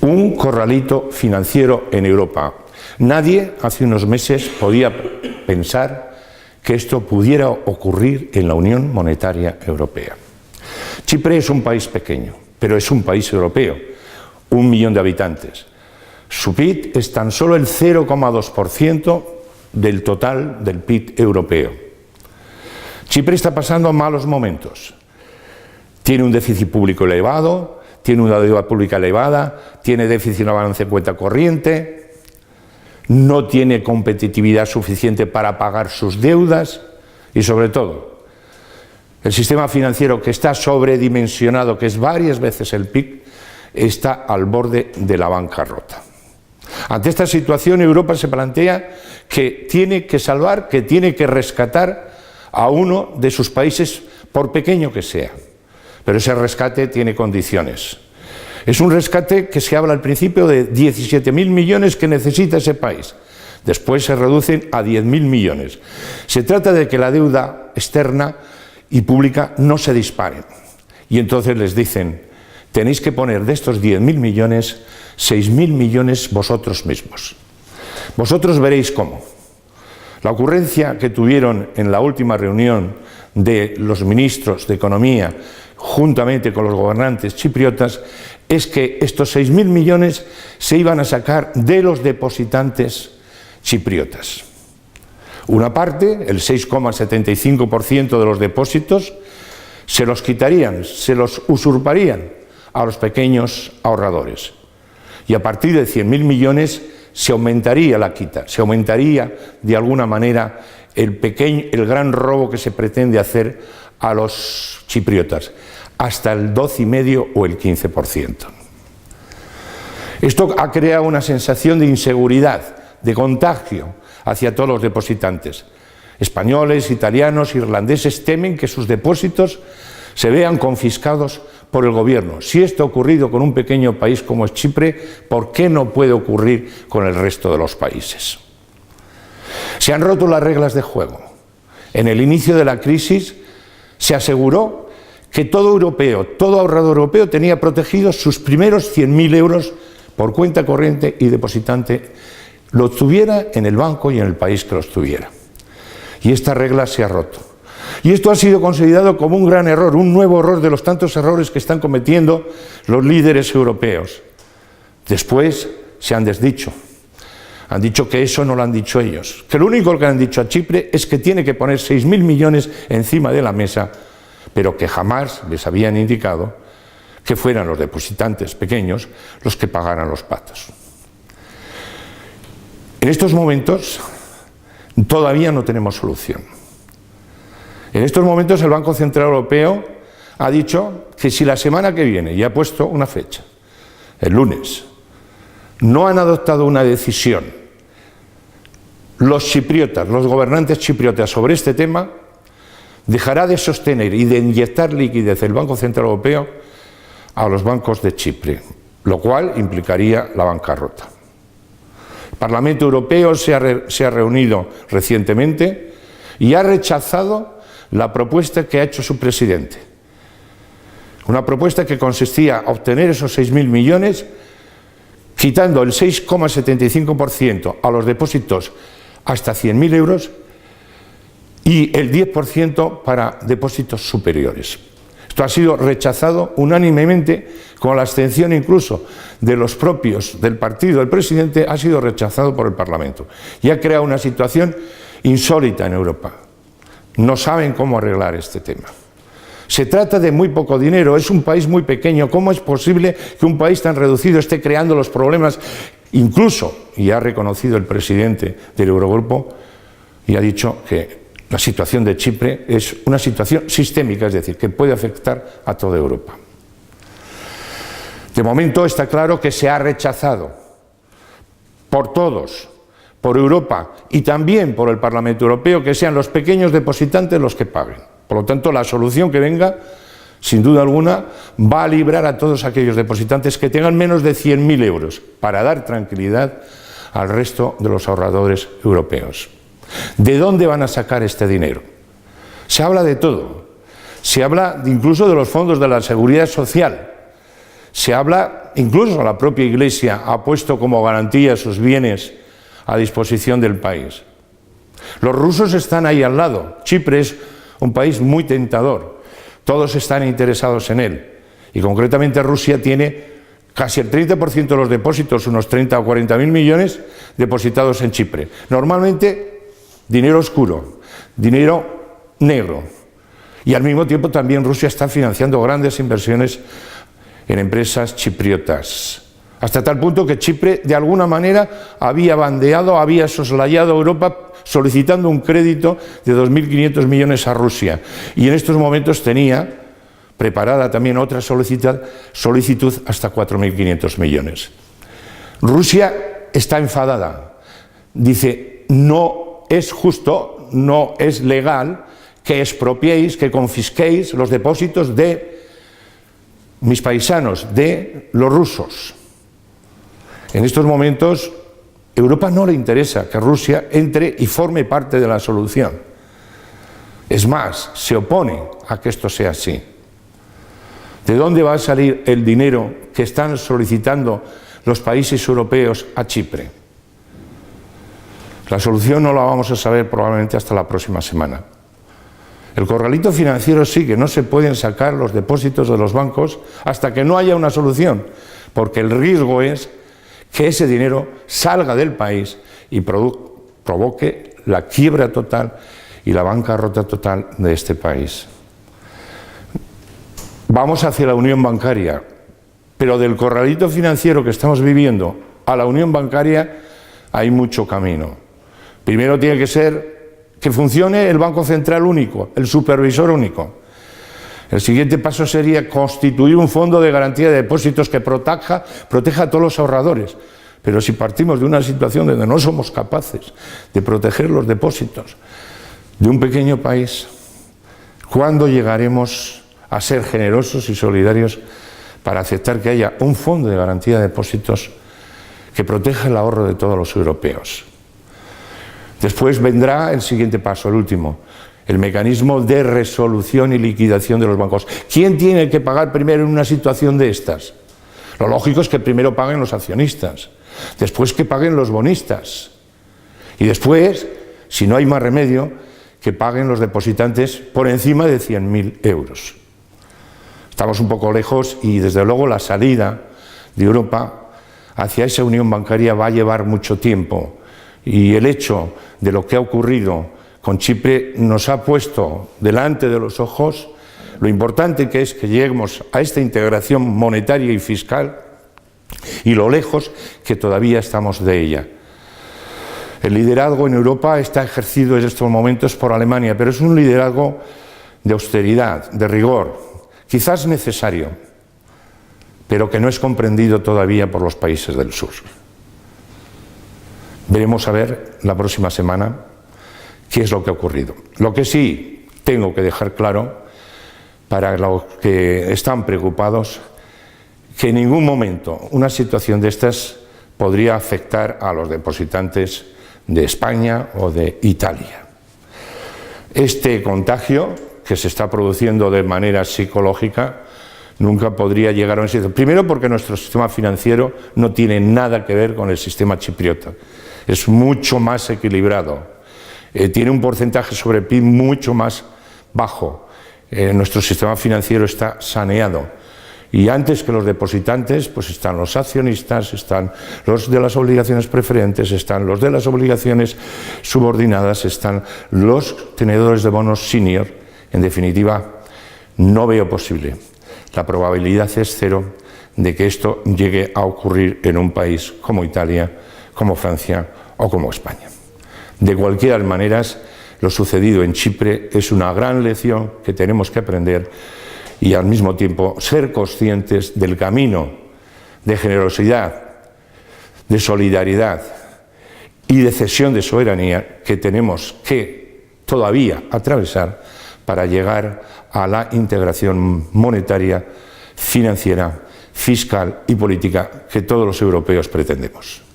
Un corralito financiero en Europa. Nadie hace unos meses podía pensar que esto pudiera ocurrir en la Unión Monetaria Europea. Chipre es un país pequeño, pero es un país europeo, 1 millón de habitantes. Su PIB es tan solo el 0,2% del total del PIB europeo. Chipre está pasando malos momentos. Tiene un déficit público elevado, tiene una deuda pública elevada, tiene déficit en la balanza de cuenta corriente, no tiene competitividad suficiente para pagar sus deudas y, sobre todo, el sistema financiero, que está sobredimensionado, que es varias veces el PIB, está al borde de la bancarrota. Ante esta situación, Europa se plantea que tiene que salvar, que tiene que rescatar a uno de sus países, por pequeño que sea. Pero ese rescate tiene condiciones. Es un rescate que se habla al principio de 17.000 millones que necesita ese país. Después se reducen a 10.000 millones. Se trata de que la deuda externa y pública no se disparen. Y entonces les dicen, tenéis que poner de estos 10.000 millones, 6.000 millones vosotros mismos. Vosotros veréis cómo. La ocurrencia que tuvieron en la última reunión de los ministros de Economía, juntamente con los gobernantes chipriotas, es que estos 6.000 millones se iban a sacar de los depositantes chipriotas. Una parte, el 6,75% de los depósitos, se los quitarían, se los usurparían a los pequeños ahorradores. Y a partir de 100.000 millones se aumentaría la quita, se aumentaría de alguna manera el gran robo que se pretende hacer a los chipriotas, hasta el 12,5 o el 15%. Esto ha creado una sensación de inseguridad, de contagio hacia todos los depositantes. Españoles, italianos, irlandeses temen que sus depósitos se vean confiscados por el gobierno. Si esto ha ocurrido con un pequeño país como es Chipre, ¿por qué no puede ocurrir con el resto de los países? Se han roto las reglas de juego. En el inicio de la crisis se aseguró que todo europeo, todo ahorrador europeo tenía protegidos sus primeros 100.000 euros por cuenta corriente y depositante, lo tuviera en el banco y en el país que los tuviera. Y esta regla se ha roto. Y esto ha sido considerado como un gran error, un nuevo error de los tantos errores que están cometiendo los líderes europeos. Después se han desdicho. Han dicho que eso no lo han dicho ellos, que lo único que han dicho a Chipre es que tiene que poner 6.000 millones encima de la mesa, pero que jamás les habían indicado que fueran los depositantes pequeños los que pagaran los patos. En estos momentos todavía no tenemos solución. En estos momentos el Banco Central Europeo ha dicho que si la semana que viene, y ha puesto una fecha, el lunes, no han adoptado una decisión los chipriotas, los gobernantes chipriotas sobre este tema, dejará de sostener y de inyectar liquidez el Banco Central Europeo a los bancos de Chipre, lo cual implicaría la bancarrota. El Parlamento Europeo se ha reunido recientemente y ha rechazado la propuesta que ha hecho su presidente. Una propuesta que consistía en obtener esos 6.000 millones, quitando el 6,75% a los depósitos hasta 100.000 euros y el 10% para depósitos superiores. Esto ha sido rechazado unánimemente, con la abstención incluso de los propios del partido del presidente, ha sido rechazado por el Parlamento. Y ha creado una situación insólita en Europa. No saben cómo arreglar este tema. Se trata de muy poco dinero, es un país muy pequeño. ¿Cómo es posible que un país tan reducido esté creando los problemas? Incluso, y ha reconocido el presidente del Eurogrupo, y ha dicho que la situación de Chipre es una situación sistémica, es decir, que puede afectar a toda Europa. De momento está claro que se ha rechazado por todos, por Europa y también por el Parlamento Europeo, que sean los pequeños depositantes los que paguen. Por lo tanto, la solución que venga, sin duda alguna, va a librar a todos aquellos depositantes que tengan menos de 100.000 euros, para dar tranquilidad al resto de los ahorradores europeos. ¿De dónde van a sacar este dinero? Se habla de todo. Se habla incluso de los fondos de la Seguridad Social. Se habla, incluso la propia Iglesia ha puesto como garantía sus bienes a disposición del país. Los rusos están ahí al lado. Chipre es un país muy tentador. Todos están interesados en él. Y concretamente Rusia tiene casi el 30% de los depósitos, unos 30 o 40 mil millones, depositados en Chipre. Normalmente dinero oscuro, dinero negro. Y al mismo tiempo también Rusia está financiando grandes inversiones en empresas chipriotas. Hasta tal punto que Chipre, de alguna manera, había bandeado, había soslayado a Europa solicitando un crédito de 2.500 millones a Rusia. Y en estos momentos tenía preparada también otra solicitud hasta 4.500 millones. Rusia está enfadada. Dice, no es justo, no es legal que expropiéis, que confisquéis los depósitos de mis paisanos, de los rusos. En estos momentos, a Europa no le interesa que Rusia entre y forme parte de la solución. Es más, se opone a que esto sea así. ¿De dónde va a salir el dinero que están solicitando los países europeos a Chipre? La solución no la vamos a saber probablemente hasta la próxima semana. El corralito financiero sigue, no se pueden sacar los depósitos de los bancos hasta que no haya una solución, porque el riesgo es que ese dinero salga del país y provoque la quiebra total y la bancarrota total de este país. Vamos hacia la unión bancaria, pero del corralito financiero que estamos viviendo a la unión bancaria hay mucho camino. Primero tiene que ser que funcione el Banco Central único, el supervisor único. El siguiente paso sería constituir un fondo de garantía de depósitos que proteja a todos los ahorradores. Pero si partimos de una situación donde no somos capaces de proteger los depósitos de un pequeño país, ¿cuándo llegaremos a ser generosos y solidarios para aceptar que haya un fondo de garantía de depósitos que proteja el ahorro de todos los europeos? Después vendrá el siguiente paso, el último, el mecanismo de resolución y liquidación de los bancos. ¿Quién tiene que pagar primero en una situación de estas? Lo lógico es que primero paguen los accionistas, después que paguen los bonistas y después, si no hay más remedio, que paguen los depositantes por encima de 100.000 euros. Estamos un poco lejos y desde luego la salida de Europa hacia esa unión bancaria va a llevar mucho tiempo. Y el hecho de lo que ha ocurrido con Chipre nos ha puesto delante de los ojos lo importante que es que lleguemos a esta integración monetaria y fiscal y lo lejos que todavía estamos de ella. El liderazgo en Europa está ejercido en estos momentos por Alemania, pero es un liderazgo de austeridad, de rigor, quizás necesario, pero que no es comprendido todavía por los países del sur. Veremos a ver la próxima semana qué es lo que ha ocurrido. Lo que sí tengo que dejar claro para los que están preocupados, que en ningún momento una situación de estas podría afectar a los depositantes de España o de Italia. Este contagio que se está produciendo de manera psicológica nunca podría llegar a un sitio. Primero porque nuestro sistema financiero no tiene nada que ver con el sistema chipriota. Es mucho más equilibrado, tiene un porcentaje sobre PIB mucho más bajo, nuestro sistema financiero está saneado y antes que los depositantes pues están los accionistas, están los de las obligaciones preferentes, están los de las obligaciones subordinadas, están los tenedores de bonos senior. En definitiva, no veo posible, la probabilidad es cero de que esto llegue a ocurrir en un país como Italia, como Francia o como España. De cualquier manera, lo sucedido en Chipre es una gran lección que tenemos que aprender y al mismo tiempo ser conscientes del camino de generosidad, de solidaridad y de cesión de soberanía que tenemos que todavía atravesar para llegar a la integración monetaria, financiera, fiscal y política que todos los europeos pretendemos.